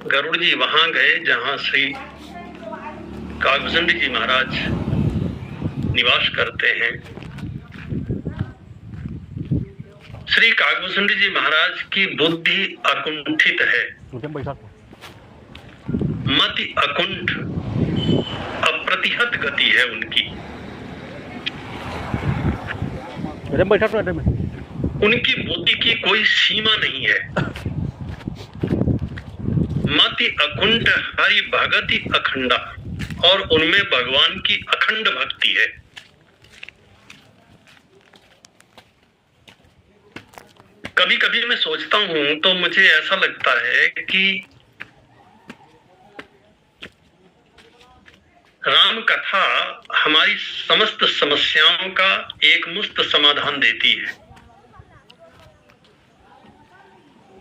गरुड़ जी वहां गए जहां श्री कागभूषण जी महाराज निवास करते हैं। श्री कागभूषण जी महाराज की बुद्धि अकुंठित है, मति अकुंठ, अप्रतिहत गति है उनकी। उनकी बुद्धि की कोई सीमा नहीं है। मति अकुंठ, हरि भगति अखंडा, और उनमें भगवान की अखंड भक्ति है। कभी कभी मैं सोचता हूं तो मुझे ऐसा लगता है कि राम कथा हमारी समस्त समस्याओं का एक मुफ्त समाधान देती है।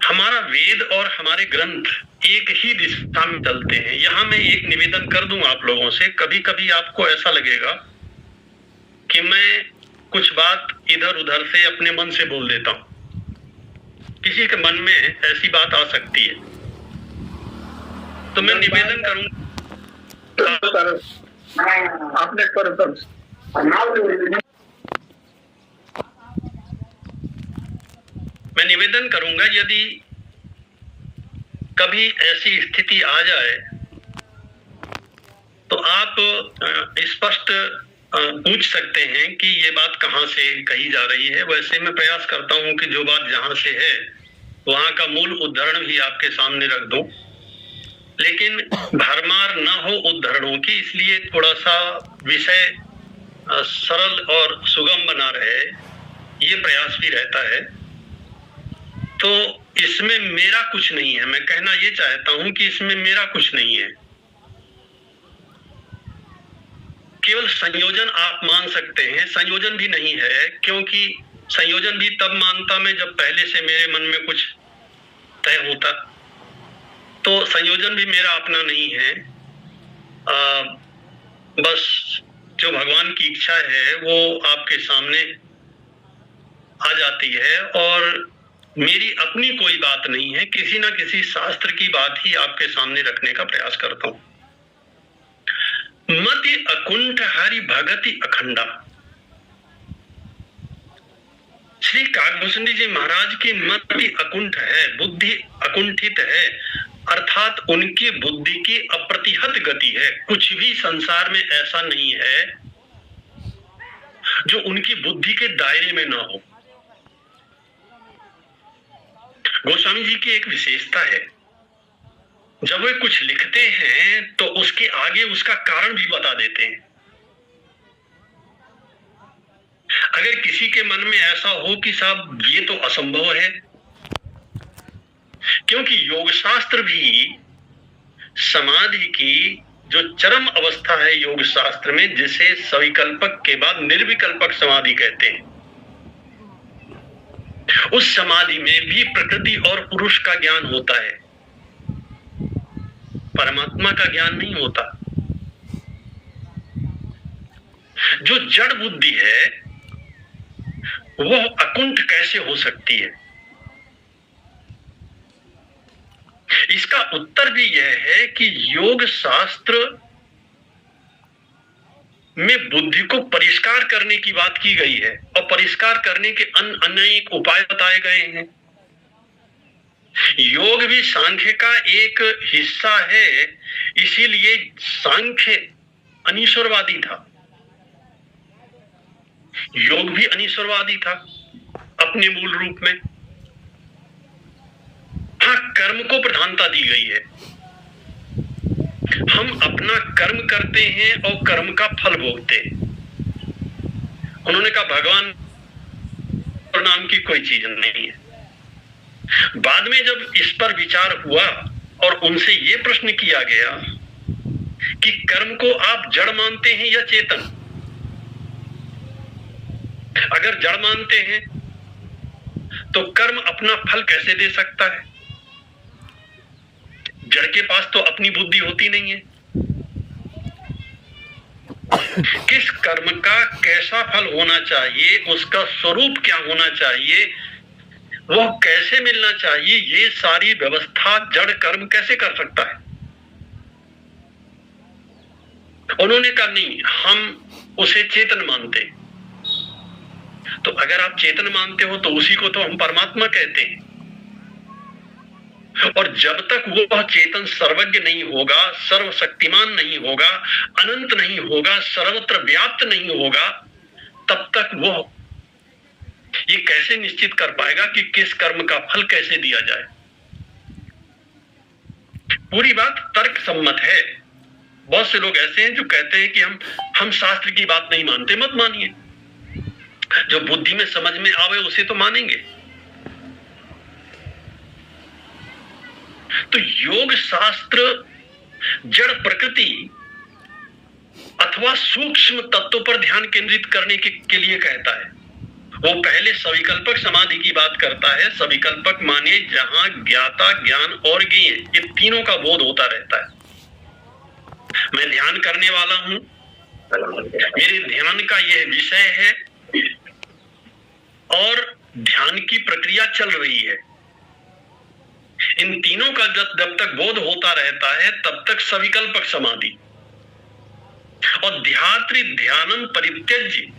हमारा वेद और हमारे ग्रंथ एक ही दिशा में चलते हैं। यहां मैं एक निवेदन कर दूं आप लोगों से, कभी कभी आपको ऐसा लगेगा कि मैं कुछ बात इधर उधर से अपने मन से बोल देता हूं। किसी के मन में ऐसी बात आ सकती है, तो मैं निवेदन करूंगा, मैं निवेदन करूंगा यदि कभी ऐसी स्थिति आ जाए तो आप स्पष्ट पूछ सकते हैं कि ये बात कहां से कही जा रही है। वैसे मैं प्रयास करता हूं कि जो बात जहां से है वहां का मूल उद्धरण भी आपके सामने रख दूं, लेकिन भरमार ना हो उद्धरणों की, इसलिए थोड़ा सा विषय सरल और सुगम बना रहे, ये प्रयास भी रहता है। तो इसमें मेरा कुछ नहीं है, मैं कहना ये चाहता हूं कि इसमें मेरा कुछ नहीं है। केवल संयोजन आप मान सकते हैं, संयोजन भी नहीं है, क्योंकि संयोजन भी तब मानता मैं जब पहले से मेरे मन में कुछ तय होता। तो संयोजन भी मेरा अपना नहीं है। बस जो भगवान की इच्छा है वो आपके सामने आ जाती है, और मेरी अपनी कोई बात नहीं है, किसी ना किसी शास्त्र की बात ही आपके सामने रखने का प्रयास करता हूं। मति अकुंठ, हरि भगति अखंडा। श्री कागभूषण जी महाराज की मति अकुंठ है, बुद्धि अकुंठित है, अर्थात उनकी बुद्धि की अप्रतिहत गति है। कुछ भी संसार में ऐसा नहीं है जो उनकी बुद्धि के दायरे में ना हो। गोस्वामी जी की एक विशेषता है, जब वे कुछ लिखते हैं तो उसके आगे उसका कारण भी बता देते हैं। अगर किसी के मन में ऐसा हो कि साहब ये तो असंभव है, क्योंकि योग शास्त्र भी समाधि की जो चरम अवस्था है योग शास्त्र में, जिसे सविकल्पक के बाद निर्विकल्पक समाधि कहते हैं, उस समाधि में भी प्रकृति और पुरुष का ज्ञान होता है, परमात्मा का ज्ञान नहीं होता। जो जड़ बुद्धि है वह अकुंठ कैसे हो सकती है? इसका उत्तर भी यह है कि योग शास्त्र में बुद्धि को परिष्कार करने की बात की गई है, और परिष्कार करने के अनेक उपाय बताए गए हैं। योग भी सांख्य का एक हिस्सा है, इसीलिए सांख्य अनीश्वरवादी था, योग भी अनीश्वरवादी था अपने मूल रूप में। हाँ, कर्म को प्रधानता दी गई है। हम अपना कर्म करते हैं और कर्म का फल भोगते हैं। उन्होंने कहा भगवान और नाम की कोई चीज नहीं है। बाद में जब इस पर विचार हुआ और उनसे ये प्रश्न किया गया कि कर्म को आप जड़ मानते हैं या चेतन? अगर जड़ मानते हैं तो कर्म अपना फल कैसे दे सकता है? जड़ के पास तो अपनी बुद्धि होती नहीं है। किस कर्म का कैसा फल होना चाहिए, उसका स्वरूप क्या होना चाहिए, वह कैसे मिलना चाहिए, ये सारी व्यवस्था जड़ कर्म कैसे कर सकता है? उन्होंने कहा नहीं, हम उसे चेतन मानते। तो अगर आप चेतन मानते हो तो उसी को तो हम परमात्मा कहते हैं। और जब तक वह चेतन सर्वज्ञ नहीं होगा, सर्वशक्तिमान नहीं होगा, अनंत नहीं होगा, सर्वत्र व्याप्त नहीं होगा, तब तक वह ये कैसे निश्चित कर पाएगा कि किस कर्म का फल कैसे दिया जाए? पूरी बात तर्क सम्मत है। बहुत से लोग ऐसे हैं जो कहते हैं कि हम शास्त्र की बात नहीं मानते। मत मानिए, जो बुद्धि में समझ में आवे उसे तो मानेंगे। तो योग शास्त्र जड़ प्रकृति अथवा सूक्ष्म तत्व पर ध्यान केंद्रित करने के लिए कहता है। वो पहले सविकल्पक समाधि की बात करता है। सविकल्पक माने जहां ज्ञाता, ज्ञान और ज्ञेय ये तीनों का बोध होता रहता है। मैं ध्यान करने वाला हूं, मेरे ध्यान का यह विषय है और ध्यान की प्रक्रिया चल रही है। इन तीनों का जब तक बोध होता रहता है तब तक सविकल्पक समाधि। और ध्यात्री ध्यानम परित्यज्य,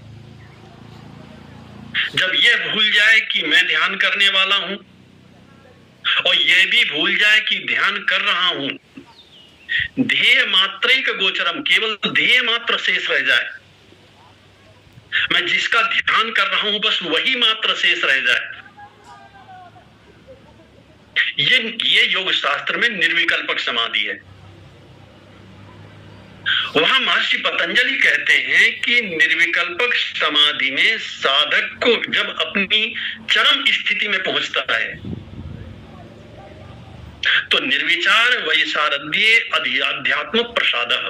जब यह भूल जाए कि मैं ध्यान करने वाला हूं और यह भी भूल जाए कि ध्यान कर रहा हूं, ध्येय मात्रैक गोचरम, केवल ध्येय मात्र शेष रह जाए, मैं जिसका ध्यान कर रहा हूं बस वही मात्र शेष रह जाए, ये योग शास्त्र में निर्विकल्पक समाधि है। वहां महर्षि पतंजलि कहते हैं कि निर्विकल्पक समाधि में साधक को जब अपनी चरम स्थिति में पहुंचता है तो निर्विचार वैशारद्ये अध्यात्म प्रसादः,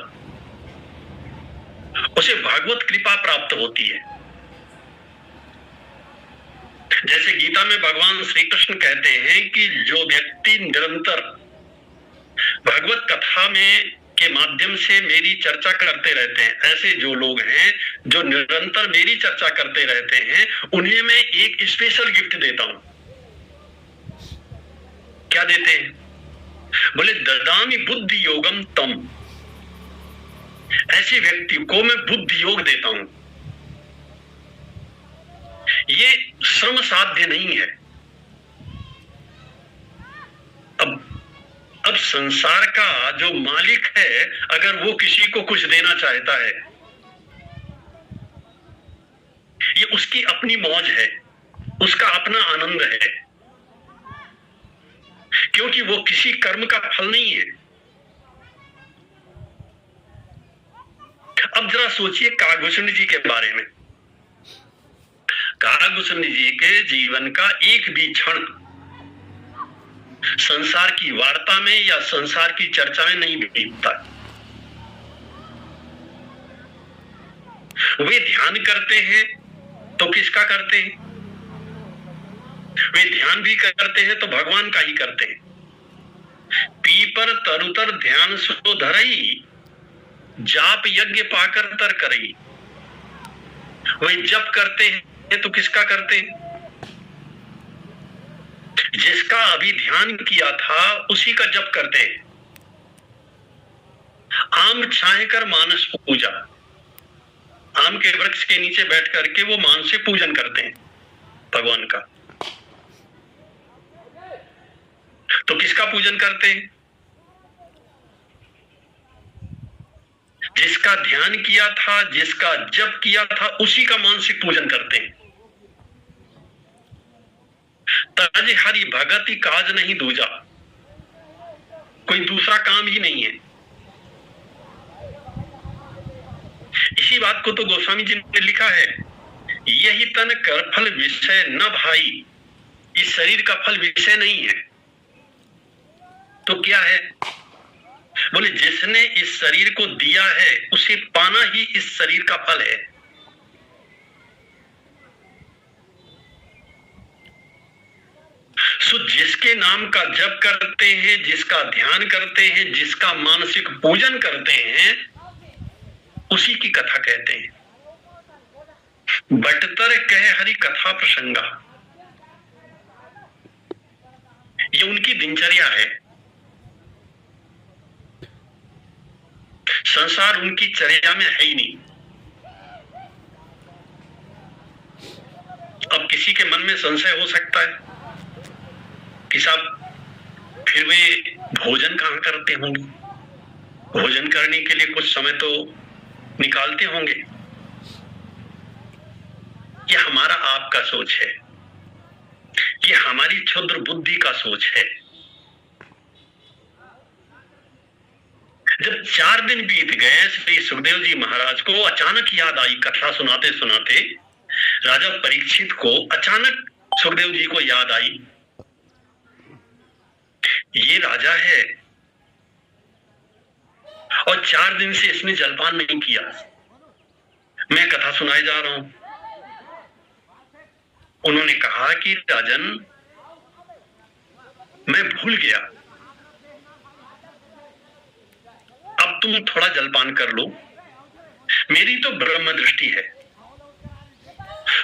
उसे भागवत कृपा प्राप्त होती है। जैसे गीता में भगवान श्री कृष्ण कहते हैं कि जो व्यक्ति निरंतर भगवत कथा में के माध्यम से मेरी चर्चा करते रहते हैं, ऐसे जो लोग हैं जो निरंतर मेरी चर्चा करते रहते हैं, उन्हें मैं एक स्पेशल गिफ्ट देता हूं। क्या देते हैं? बोले ददामि बुद्धि योगम तम, ऐसे व्यक्ति को मैं बुद्धि योग देता हूं। ये श्रम साध्य नहीं है। अब संसार का जो मालिक है, अगर वो किसी को कुछ देना चाहता है, ये उसकी अपनी मौज है, उसका अपना आनंद है, क्योंकि वो किसी कर्म का फल नहीं है। अब जरा सोचिए कागभूषण जी के बारे में। कागभूषण जी के जीवन का एक भी क्षण संसार की वार्ता में या संसार की चर्चा में नहीं बीतता। वे ध्यान करते हैं तो किसका करते हैं? वे ध्यान भी करते हैं तो भगवान का ही करते हैं। पीपर तरुतर ध्यान सो धरई, जाप यज्ञ पाकर तर करई। वे जप करते हैं तो किसका करते हैं? जिसका अभी ध्यान किया था उसी का जप करते हैं। आम छाए कर मानस पूजा, आम के वृक्ष के नीचे बैठ करके वो मानसिक पूजन करते हैं भगवान का। तो किसका पूजन करते हैं? जिसका ध्यान किया था, जिसका जप किया था, उसी का मानसिक पूजन करते हैं। तज हरि भगति काज नहीं दूजा, कोई दूसरा काम ही नहीं है। इसी बात को तो गोस्वामी जी ने लिखा है, यही तन कर फल विषय न भाई, इस शरीर का फल विषय नहीं है। तो क्या है? बोले जिसने इस शरीर को दिया है उसे पाना ही इस शरीर का फल है। सो जिसके नाम का जप करते हैं, जिसका ध्यान करते हैं, जिसका मानसिक पूजन करते हैं, उसी की कथा कहते हैं। बटतर कह हरि कथा प्रसंगा, ये उनकी दिनचर्या है। संसार उनकी चर्या में है ही नहीं। अब किसी के मन में संशय हो सकता है कि साहब फिर वे भोजन कहां करते होंगे, भोजन करने के लिए कुछ समय तो निकालते होंगे। यह हमारा आपका सोच है, यह हमारी क्षुद्र बुद्धि का सोच है। जब 4 दिन बीत गए, श्री सुखदेव जी महाराज को अचानक याद आई, कथा सुनाते सुनाते राजा परीक्षित को अचानक सुखदेव जी को याद आई, ये राजा है और 4 दिन से इसने जलपान नहीं किया, मैं कथा सुनाए जा रहा हूं। उन्होंने कहा कि राजन, मैं भूल गया, अब तुम थोड़ा जलपान कर लो, मेरी तो ब्रह्म दृष्टि है,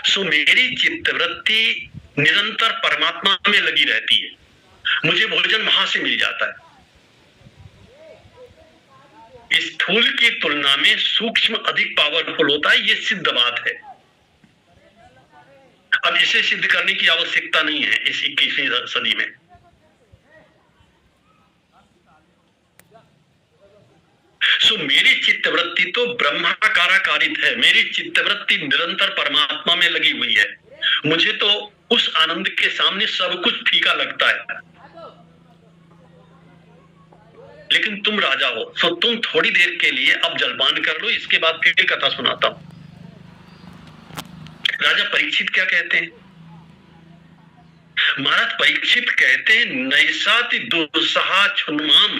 सो मेरी चित्तवृत्ति निरंतर परमात्मा में लगी रहती है, मुझे भोजन वहां से मिल जाता है। स्थूल की तुलना में सूक्ष्म अधिक पावरफुल होता है, ये सिद्ध बात है। अब इसे सिद्ध करने की आवश्यकता नहीं है इस 21वीं सदी में। सो मेरी चित्तवृत्ति तो ब्रह्माकाराकारित है, मेरी चित्तवृत्ति निरंतर परमात्मा में लगी हुई है, मुझे तो उस आनंद के सामने सब कुछ फीका लगता है। लेकिन तुम राजा हो, सो तुम थोड़ी देर के लिए अब जलपान कर लो, इसके बाद फिर कथा सुनाता हूं। राजा परीक्षित क्या कहते हैं? महाराज परीक्षित कहते हैं, नैसाति दुस्सहा छुन्माम।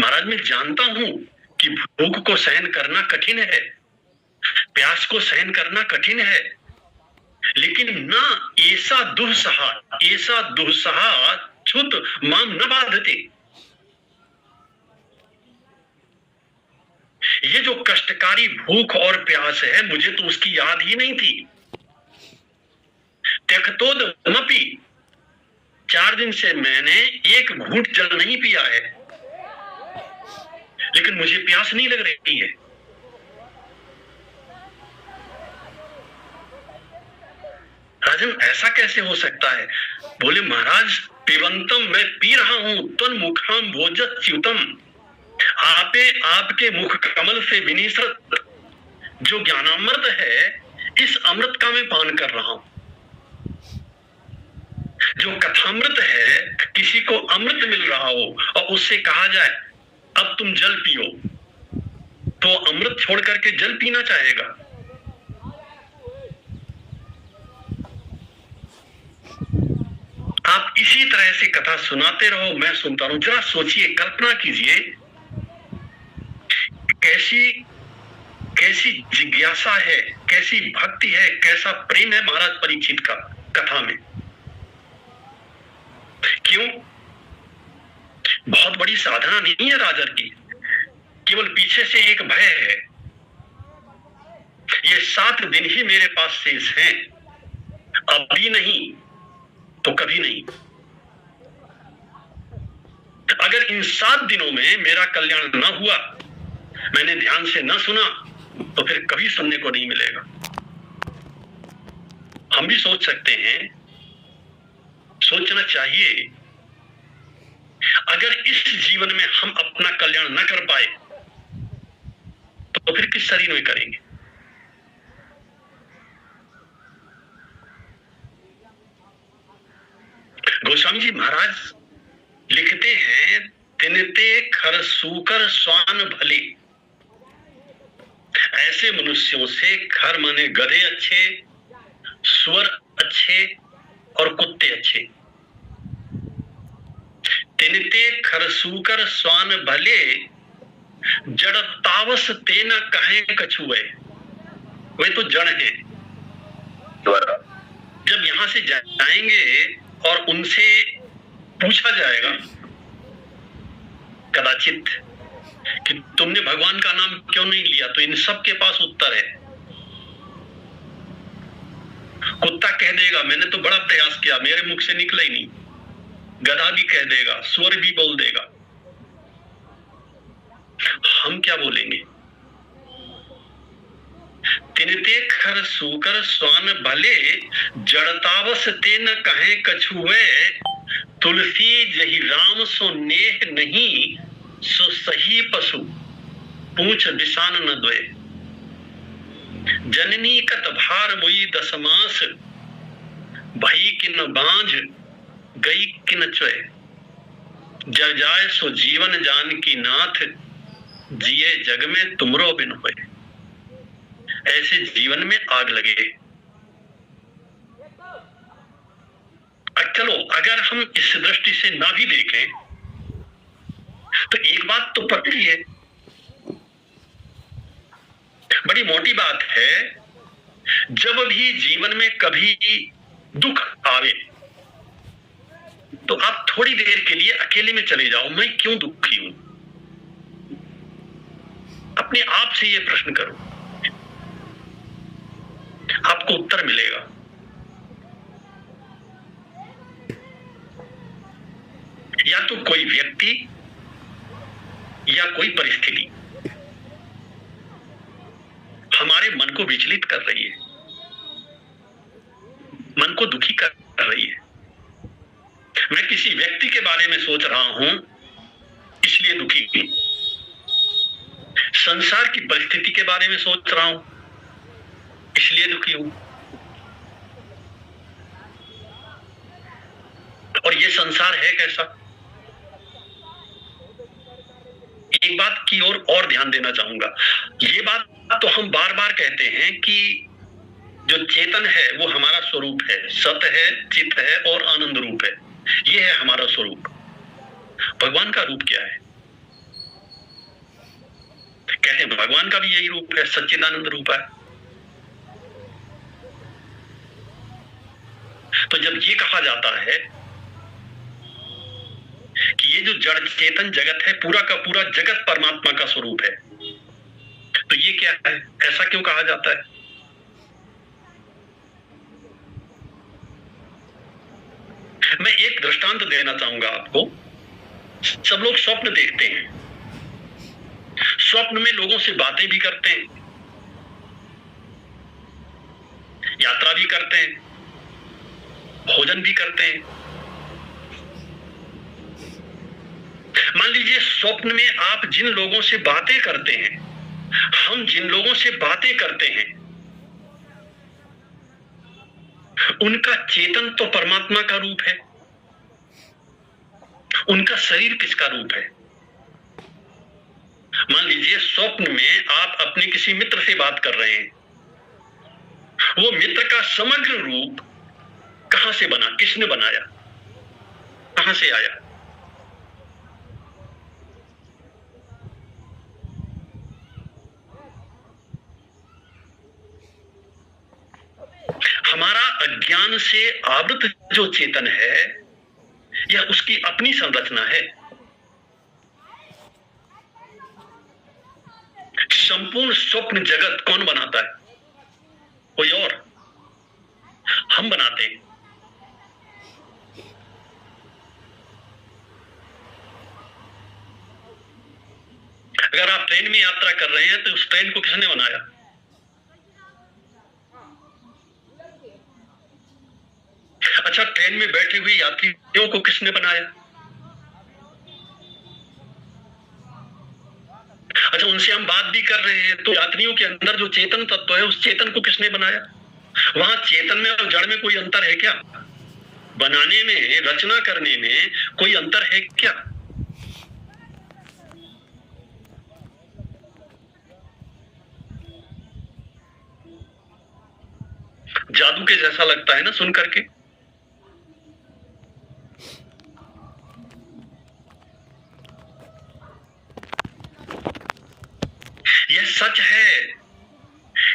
महाराज मैं जानता हूं कि भूख को सहन करना कठिन है, प्यास को सहन करना कठिन है, लेकिन ना ऐसा दुस्सहा छुत माम न बाधते। ये जो कष्टकारी भूख और प्यास है, मुझे तो उसकी याद ही नहीं थी। त्यक्तोदमपि, 4 दिन से मैंने एक घूंट जल नहीं पिया है, लेकिन मुझे प्यास नहीं लग रही है। राजन ऐसा कैसे हो सकता है? बोले महाराज, पिबंतम, मैं पी रहा हूं, तन मुखाम भोजत च्युतम, आपके मुख कमल से विनिसृत जो ज्ञानामृत है, इस अमृत का मैं पान कर रहा हूं। जो कथामृत है, किसी को अमृत मिल रहा हो और उससे कहा जाए अब तुम जल पियो, तो अमृत छोड़ करके जल पीना चाहेगा। आप इसी तरह से कथा सुनाते रहो, मैं सुनता रहूं। जरा सोचिए, कल्पना कीजिए, कैसी जिज्ञासा है, कैसी भक्ति है, कैसा प्रेम है महाराज परीक्षित का कथा में। क्यों? बहुत बड़ी साधना नहीं है राजा की, केवल पीछे से एक भय है। ये 7 दिन ही मेरे पास शेष हैं, अभी नहीं तो कभी नहीं। अगर इन 7 दिनों में मेरा कल्याण न हुआ, मैंने ध्यान से न सुना, तो फिर कभी सुनने को नहीं मिलेगा। हम भी सोच सकते हैं, सोचना चाहिए, अगर इस जीवन में हम अपना कल्याण न कर पाए, तो फिर किस शरीर में करेंगे? गोस्वामी जी महाराज लिखते हैं, तिनते खर सूकर स्वान भले। ऐसे मनुष्यों से खर माने गधे अच्छे, सुअर अच्छे और कुत्ते अच्छे। तिनते खर सूकर स्वान भले, जड़ तावस तेना कहें कछुए। वे तो जड़ हैं। जब यहां से जाएंगे और उनसे पूछा जाएगा कदाचित कि तुमने भगवान का नाम क्यों नहीं लिया, तो इन सब के पास उत्तर है। कुत्ता कह देगा, मैंने तो बड़ा प्रयास किया, मेरे मुख से निकला ही नहीं, गधा भी कह देगा, सुअर भी बोल देगा। हम क्या बोलेंगे? तिनते खर सूकर स्वान भले, जड़तावस ते न कहे कछुए, तुलसी जही राम सो नेह नहीं, सो सही पशु पूछ बिसान न दोए। जननी कत भार मुई दस मास, भई किन बांझ गई किन चोए। जग जाय सो जीवन जान की नाथ, जिए जग में तुमरो बिन होए। ऐसे जीवन में आग लगे। चलो अगर हम इस दृष्टि से ना भी देखें तो एक बात तो पक्की है, बड़ी मोटी बात है, जब भी जीवन में कभी दुख आवे तो आप थोड़ी देर के लिए अकेले में चले जाओ, मैं क्यों दुखी हूं? अपने आप से ये प्रश्न करो, आपको उत्तर मिलेगा। या तो कोई व्यक्ति या कोई परिस्थिति हमारे मन को विचलित कर रही है, मन को दुखी कर रही है। मैं किसी व्यक्ति के बारे में सोच रहा हूं इसलिए दुखी हूं, संसार की परिस्थिति के बारे में सोच रहा हूं इसलिए दुखी हूं, और ये संसार है कैसा? एक बात की और ध्यान देना चाहूंगा। ये बात तो हम बार बार कहते हैं कि जो चेतन है वो हमारा स्वरूप है, सत है, चित्त है और आनंद रूप है। ये है हमारा स्वरूप। भगवान का रूप क्या है? कहते हैं भगवान का भी यही रूप है, सच्चिदानंद रूप है। तो जब ये कहा जाता है कि ये जो जड़ चेतन जगत है, पूरा का पूरा जगत परमात्मा का स्वरूप है, तो ये क्या है? ऐसा क्यों कहा जाता है? मैं एक दृष्टांत देना चाहूंगा आपको। सब लोग स्वप्न देखते हैं, स्वप्न में लोगों से बातें भी करते हैं, यात्रा भी करते हैं, भोजन भी करते हैं। मान लीजिए स्वप्न में आप जिन लोगों से बातें करते हैं, हम जिन लोगों से बातें करते हैं, उनका चेतन तो परमात्मा का रूप है, उनका शरीर किसका रूप है? मान लीजिए स्वप्न में आप अपने किसी मित्र से बात कर रहे हैं, वो मित्र का समग्र रूप कहां से बना, किसने बनाया, कहां से आया? हमारा अज्ञान से आवृत जो चेतन है यह उसकी अपनी संरचना है। संपूर्ण स्वप्न जगत कौन बनाता है? कोई और? हम बनाते हैं। अगर आप ट्रेन में यात्रा कर रहे हैं तो उस ट्रेन को किसने बनाया? अच्छा, ट्रेन में बैठे हुए यात्रियों को किसने बनाया? अच्छा, उनसे हम बात भी कर रहे हैं तो यात्रियों के अंदर जो चेतन तत्व है उस चेतन को किसने बनाया? वहां चेतन में और जड़ में कोई अंतर है क्या? बनाने में, रचना करने में कोई अंतर है क्या? जादू के जैसा लगता है ना सुन करके। यह सच है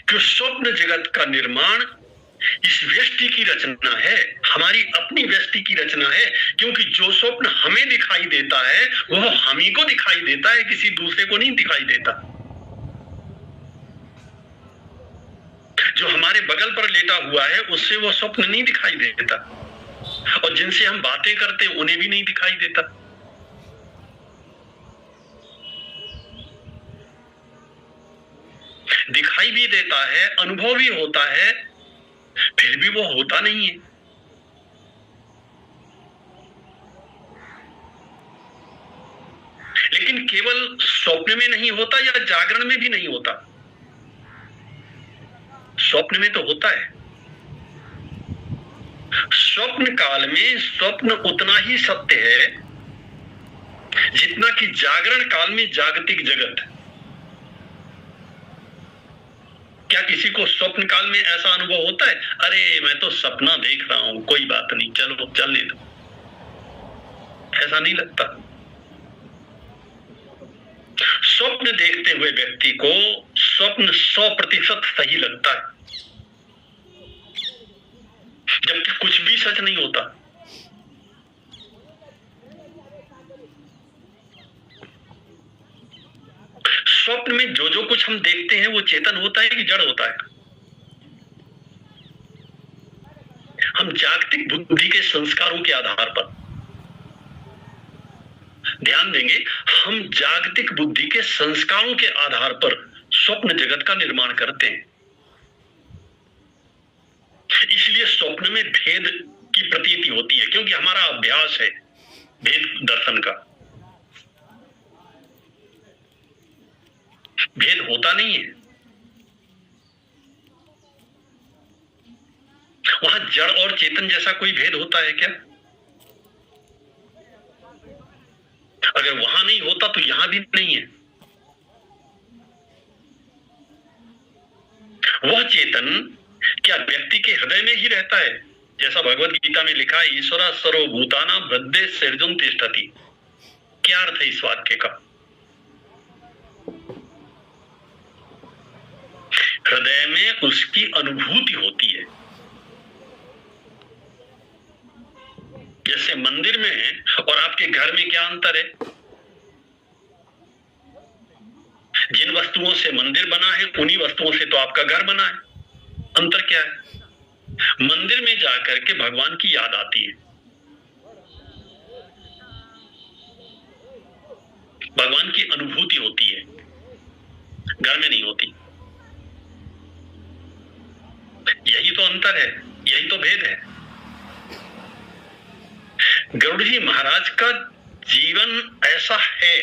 कि स्वप्न जगत का निर्माण इस व्यष्टि की रचना है, हमारी अपनी व्यष्टि की रचना है, क्योंकि जो स्वप्न हमें दिखाई देता है वह हम ही को दिखाई देता है, किसी दूसरे को नहीं दिखाई देता। जो हमारे बगल पर लेटा हुआ है उससे वो स्वप्न नहीं दिखाई देता, और जिनसे हम बातें करते हैं उन्हें भी नहीं दिखाई देता। दिखाई भी देता है, अनुभव भी होता है, फिर भी वो होता नहीं है। लेकिन केवल स्वप्न में नहीं होता या जागरण में भी नहीं होता, स्वप्न में तो होता है। स्वप्न काल में स्वप्न उतना ही सत्य है जितना कि जागरण काल में जागतिक जगत। क्या किसी को स्वप्न काल में ऐसा अनुभव होता है, अरे मैं तो सपना देख रहा हूं, कोई बात नहीं, चलो चलने दो? ऐसा नहीं लगता। स्वप्न देखते हुए व्यक्ति को स्वप्न 100% सही लगता है, जबकि कुछ भी सच नहीं होता। स्वप्न में जो जो कुछ हम देखते हैं वो चेतन होता है कि जड़ होता है? हम जागतिक बुद्धि के संस्कारों के आधार पर ध्यान देंगे, हम जागतिक बुद्धि के संस्कारों के आधार पर स्वप्न जगत का निर्माण करते हैं। इसलिए स्वप्न में भेद की प्रतीति होती है, क्योंकि हमारा अभ्यास है भेद दर्शन का। भेद होता नहीं है, वहां जड़ और चेतन जैसा कोई भेद होता है क्या? अगर वहां नहीं होता तो यहां भी नहीं है। वह चेतन क्या व्यक्ति के हृदय में ही रहता है? जैसा भगवत गीता में लिखा है, ईश्वरा सर्वभूतानां हृदये सृजन् तिष्ठति। क्या अर्थ है इस वाक्य का? हृदय में उसकी अनुभूति होती है। जैसे मंदिर में और आपके घर में क्या अंतर है? जिन वस्तुओं से मंदिर बना है उन्हीं वस्तुओं से तो आपका घर बना है। अंतर क्या है? मंदिर में जाकर के भगवान की याद आती है, भगवान की अनुभूति होती है, घर में नहीं होती। यही तो अंतर है, यही तो भेद है। गरुड़ जी महाराज का जीवन ऐसा है,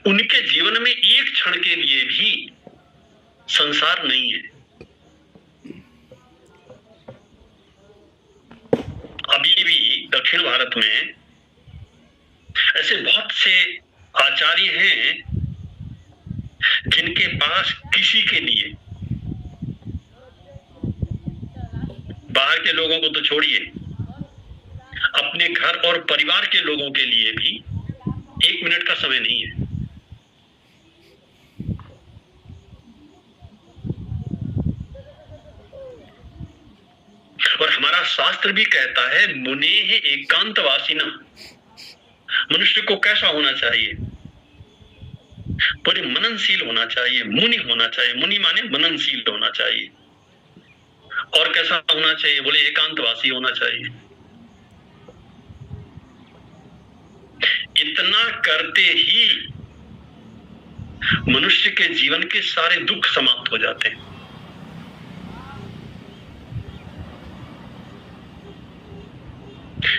उनके जीवन में एक क्षण के लिए भी संसार नहीं है। अभी भी दक्षिण भारत में ऐसे बहुत से आचार्य हैं जिनके पास किसी के लिए, बाहर के लोगों को तो छोड़िए, अपने घर और परिवार के लोगों के लिए भी 1 मिनट का समय नहीं है। और हमारा शास्त्र भी कहता है, मुनेः एकांतवासिनः। मनुष्य को कैसा होना चाहिए? पूरे मननशील होना चाहिए, मुनि होना चाहिए। मुनि माने मननशील होना चाहिए। और कैसा होना चाहिए? बोले एकांतवासी होना चाहिए। इतना करते ही मनुष्य के जीवन के सारे दुख समाप्त हो जाते हैं।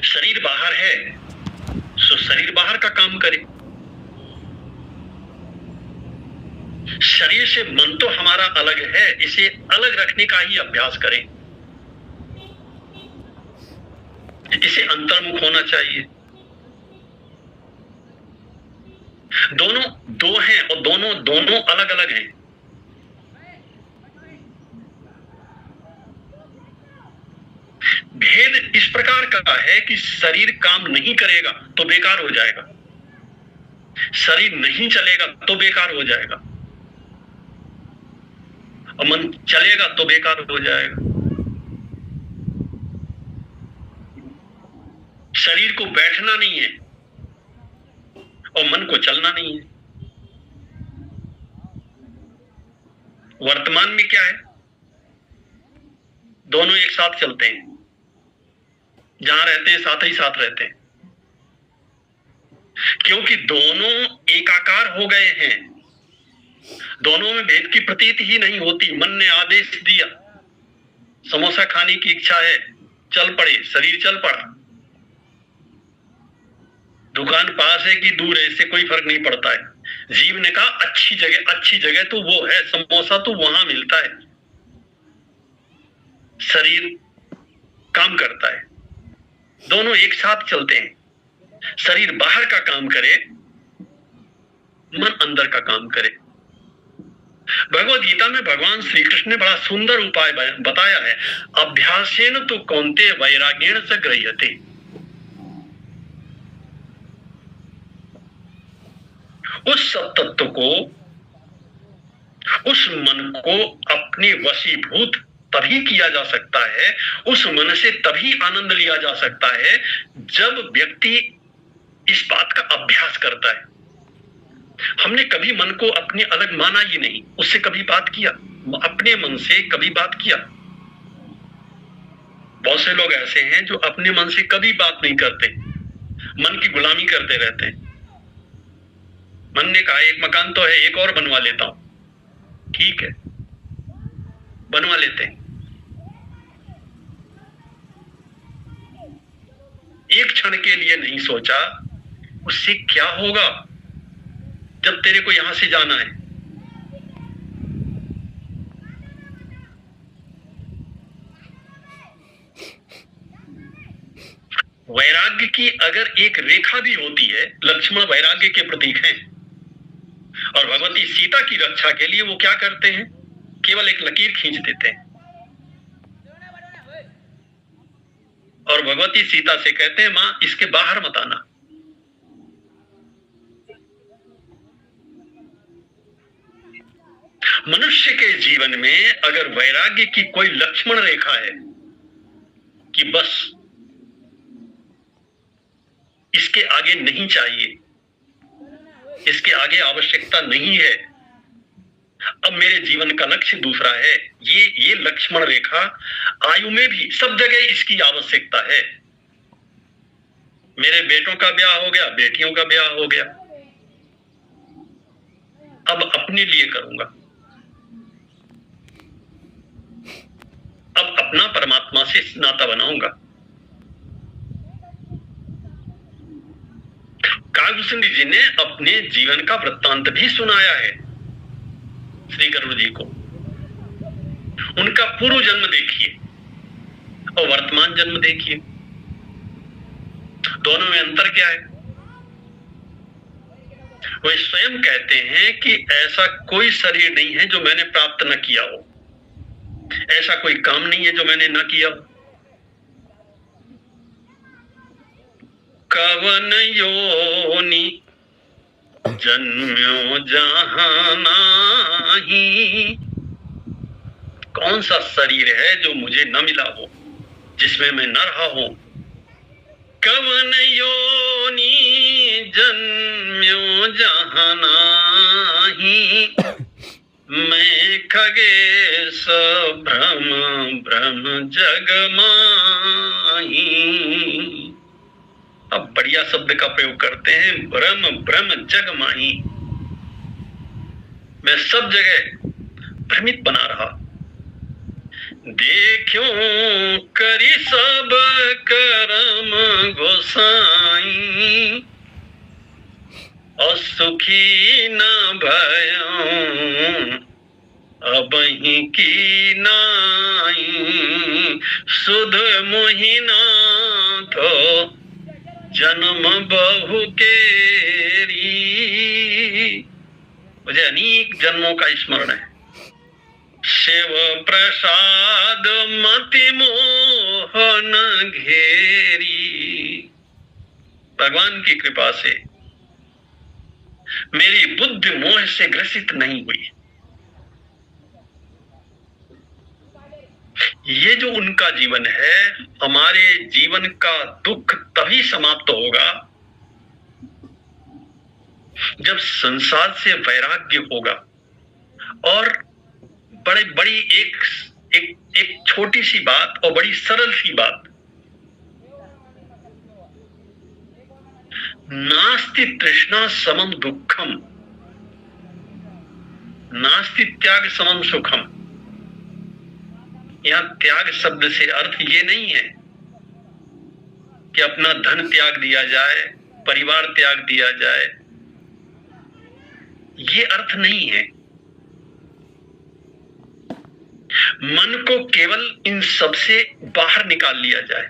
शरीर बाहर है तो शरीर बाहर का काम करे। शरीर से मन तो हमारा अलग है, इसे अलग रखने का ही अभ्यास करें। इसे अंतर्मुख होना चाहिए। दोनों दो हैं और दोनों अलग अलग हैं। भेद इस प्रकार का है कि शरीर काम नहीं करेगा तो बेकार हो जाएगा, शरीर नहीं चलेगा तो बेकार हो जाएगा, और मन चलेगा तो बेकार हो जाएगा। शरीर को बैठना नहीं है और मन को चलना नहीं है। वर्तमान में क्या है? दोनों एक साथ चलते हैं, जहां रहते हैं साथ ही साथ रहते हैं, क्योंकि दोनों एकाकार हो गए हैं। दोनों में भेद की प्रतीति ही नहीं होती। मन ने आदेश दिया, समोसा खाने की इच्छा है, चल पड़े, शरीर चल पड़ा। दुकान पास है कि दूर है, इससे कोई फर्क नहीं पड़ता है। जीव ने कहा अच्छी जगह तो वो है, समोसा तो वहां मिलता है। शरीर काम करता है, दोनों एक साथ चलते हैं। शरीर बाहर का काम करे, मन अंदर का काम करे। भगवद गीता में भगवान श्री कृष्ण ने बड़ा सुंदर उपाय बताया है। अभ्यासेन तो कौन्तेय वैराग्येण च गृह्यते। उस सब तत्व को, उस मन को अपने वशीभूत तभी किया जा सकता है, उस मन से तभी आनंद लिया जा सकता है जब व्यक्ति इस बात का अभ्यास करता है। हमने कभी मन को अपने अलग माना ही नहीं, उससे कभी बात किया, अपने मन से कभी बात किया। बहुत से लोग ऐसे हैं जो अपने मन से कभी बात नहीं करते, मन की गुलामी करते रहते हैं। मन ने कहा एक मकान तो है, एक और बनवा लेता हूं, ठीक है, बनवा लेते हैं। एक क्षण के लिए नहीं सोचा उससे क्या होगा जब तेरे को यहां से जाना है। वैराग्य की अगर एक रेखा भी होती है, लक्ष्मण वैराग्य के प्रतीक हैं, और भगवती सीता की रक्षा के लिए वो क्या करते हैं, केवल एक लकीर खींच देते हैं और भगवती सीता से कहते हैं मां इसके बाहर मत आना। मनुष्य के जीवन में अगर वैराग्य की कोई लक्ष्मण रेखा है कि बस इसके आगे नहीं चाहिए, इसके आगे आवश्यकता नहीं है, अब मेरे जीवन का लक्ष्य दूसरा है, ये लक्ष्मण रेखा आयु में भी सब जगह इसकी आवश्यकता है। मेरे बेटों का ब्याह हो गया, बेटियों का ब्याह हो गया, अब अपने लिए करूंगा, अब अपना परमात्मा से नाता बनाऊंगा। काव्यसिंह जी ने अपने जीवन का वृत्तांत भी सुनाया है श्री गरुड़ जी को। उनका पूर्व जन्म देखिए और वर्तमान जन्म देखिए, दोनों में अंतर क्या है। वे स्वयं कहते हैं कि ऐसा कोई शरीर नहीं है जो मैंने प्राप्त न किया हो, ऐसा कोई काम नहीं है जो मैंने न किया हो। कवन योनि जन्म्यो जहां नाहीं, कौन सा शरीर है जो मुझे न मिला हो, जिसमें मैं न रहा हूं। कवन योनि जन्म्यो जहां नाहीं, मैं खगेश भ्रम भ्रम जग माही। अब बढ़िया शब्द का प्रयोग करते हैं, भ्रम भ्रम जग माही। मैं सब जगह भ्रमित बना रहा। देखो करी सब कर्म गोसाई, और सुखी न भयं अबहि की नाई। सुध मोहि नाथो जन्म बहु केरी, मुझे अनेक जन्मों का स्मरण है। शिव प्रसाद मति मोहन घेरी, भगवान की कृपा से मेरी बुद्धि मोह से ग्रसित नहीं हुई। ये जो उनका जीवन है, हमारे जीवन का दुख तभी समाप्त होगा जब संसार से वैराग्य होगा और बड़ी एक छोटी सी बात और बड़ी सरल सी बात, नास्ति तृष्णा समम दुखम, नास्ति त्याग समम सुखम। यहां त्याग शब्द से अर्थ ये नहीं है कि अपना धन त्याग दिया जाए, परिवार त्याग दिया जाए, ये अर्थ नहीं है। मन को केवल इन सब से बाहर निकाल लिया जाए,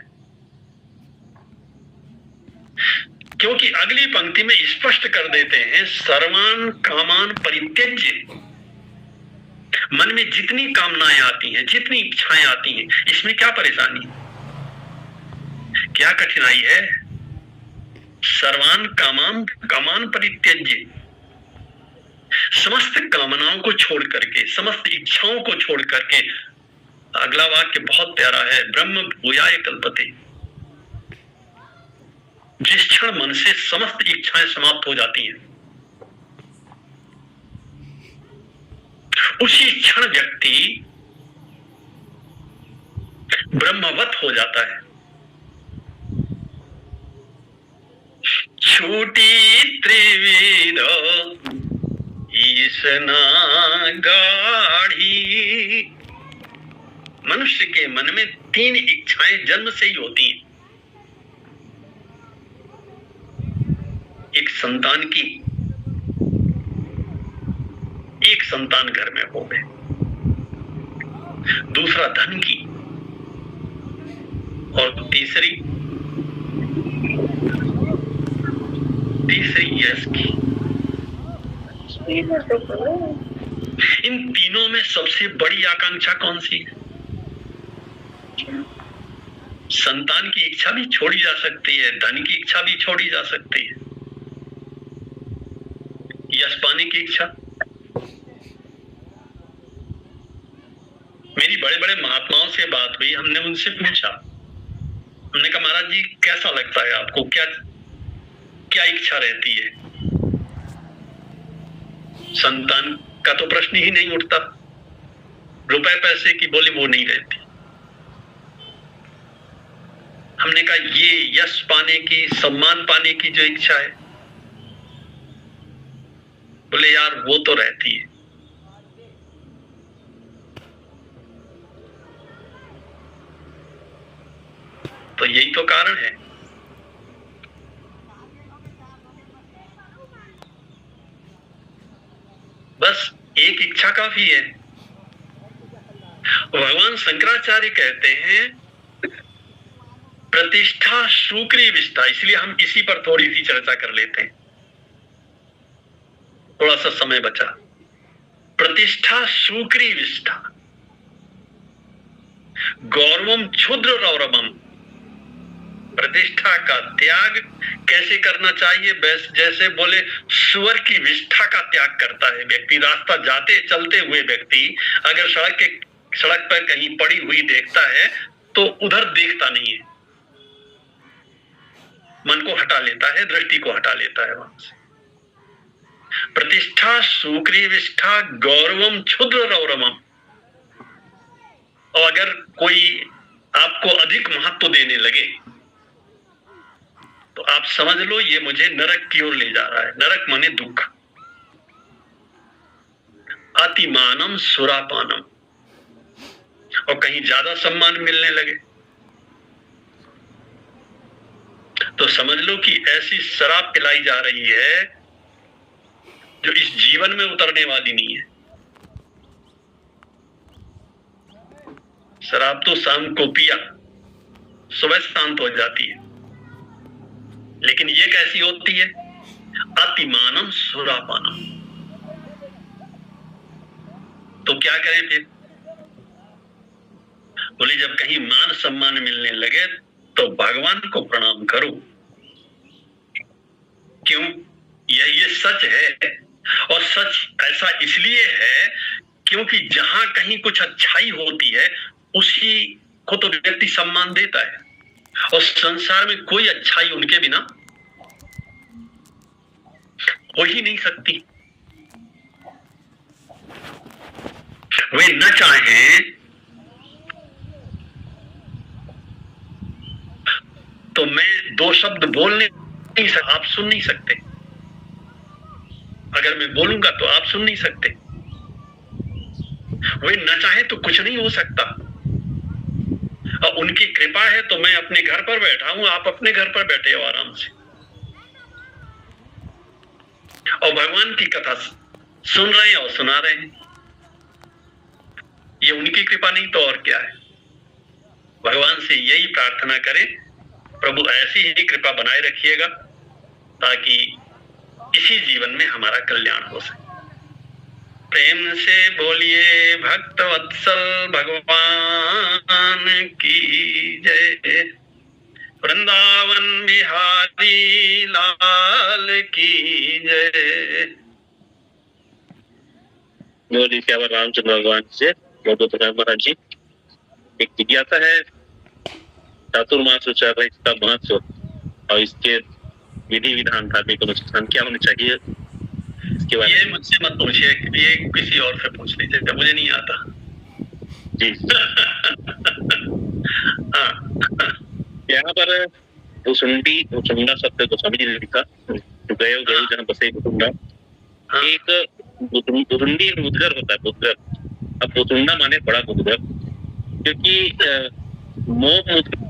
क्योंकि अगली पंक्ति में स्पष्ट कर देते हैं सर्वान कामान परित्यज्य। मन में जितनी कामनाएं आती हैं, जितनी इच्छाएं आती हैं, इसमें क्या परेशानी, क्या कठिनाई है? सर्वान कामान परित्यज्य, समस्त कामनाओं को छोड़ करके, समस्त इच्छाओं को छोड़ करके। अगला वाक्य बहुत प्यारा है, ब्रह्म भूयाय कल्पते। जिस क्षण मन से समस्त इच्छाएं समाप्त हो जाती हैं, उसी क्षण व्यक्ति ब्रह्मवत हो जाता है। छूटी त्रिविध ईसना गाढ़ी। मनुष्य के मन में 3 इच्छाएं जन्म से ही होती हैं। एक संतान की, एक संतान घर में हो गए, दूसरा धन की, और तीसरी यश की। इन तीनों में सबसे बड़ी आकांक्षा कौन सी है? संतान की इच्छा भी छोड़ी जा सकती है, धन की इच्छा भी छोड़ी जा सकती है, यश पाने की इच्छा। मेरी बड़े बड़े महात्माओं से बात हुई, हमने उनसे पूछा, हमने कहा महाराज जी कैसा लगता है आपको, क्या क्या इच्छा रहती है? संतान का तो प्रश्न ही नहीं उठता, रुपए पैसे की बोली वो नहीं रहती। हमने कहा ये यश पाने की, सम्मान पाने की जो इच्छा है, बोले यार वो तो रहती है। तो यही तो कारण है। बस एक इच्छा काफी है। भगवान शंकराचार्य कहते हैं प्रतिष्ठा शुक्री विष्ठा, इसलिए हम इसी पर थोड़ी सी चर्चा कर लेते हैं, थोड़ा सा समय बचा। प्रतिष्ठा शुक्री विष्ठा, गौरवम क्षुद्र रौरवम। प्रतिष्ठा का त्याग कैसे करना चाहिए? जैसे बोले सुअर की विष्ठा का त्याग करता है व्यक्ति। रास्ता जाते चलते हुए व्यक्ति अगर सड़क पर कहीं पड़ी हुई देखता है तो उधर देखता नहीं है, मन को हटा लेता है, दृष्टि को हटा लेता है वहां से। प्रतिष्ठा शुक्री विष्ठा गौरवम क्षुद्र रौरवम। और अगर कोई आपको अधिक महत्व देने लगे तो आप समझ लो ये मुझे नरक की ओर ले जा रहा है। नरक माने दुख। अतिमानम सुरापानम। और कहीं ज्यादा सम्मान मिलने लगे तो समझ लो कि ऐसी शराब पिलाई जा रही है जो इस जीवन में उतरने वाली नहीं है। शराब तो शाम को पिया, सुबह शांत हो जाती है, लेकिन ये कैसी होती है? अतिमानम सुरापानम। तो क्या करें फिर? बोले जब कहीं मान सम्मान मिलने लगे तो भगवान को प्रणाम करो। क्यों? ये सच है। और सच ऐसा इसलिए है क्योंकि जहां कहीं कुछ अच्छाई होती है उसी को तो व्यक्ति सम्मान देता है, और संसार में कोई अच्छाई उनके बिना हो ही नहीं सकती। वे न चाहें तो मैं दो शब्द बोलने नहीं सकता, आप सुन नहीं सकते। अगर मैं बोलूंगा तो आप सुन नहीं सकते। वे न चाहे तो कुछ नहीं हो सकता। और उनकी कृपा है तो मैं अपने घर पर बैठा हूं, आप अपने घर पर बैठे हो आराम से और भगवान की कथा सुन रहे हैं और सुना रहे हैं। ये उनकी कृपा नहीं तो और क्या है। भगवान से यही प्रार्थना करें, प्रभु ऐसी ही कृपा बनाए रखिएगा ताकि इसी जीवन में हमारा कल्याण हो सके। प्रेम से बोलिए भक्त वत्सल भगवान की जय, वृंदावन बिहारी लाल की जय। बोलिए क्या रामचंद्र भगवान से। बहुत महाराज जी, एक जिज्ञासा है, चातुर्मास चल रहा है, इसका महत्व और इसके विधि विधान धार्मिक अनुष्ठान क्या होने चाहिए, इसके बारे ये मुझसे मत पूछिए, ये किसी और से पूछ लीजिए, मुझे नहीं आता जी। यहाँ पर भुसुंडा सत्य गोस्वामी जी ने लिखा, गयो गयो जहाँ बसे भुसुंडा। एक भुसुंडी एक मुदगर होता है, मुदगर। अब भुसुंडा माने बड़ा मुदगर, क्योंकि मोह मुदगर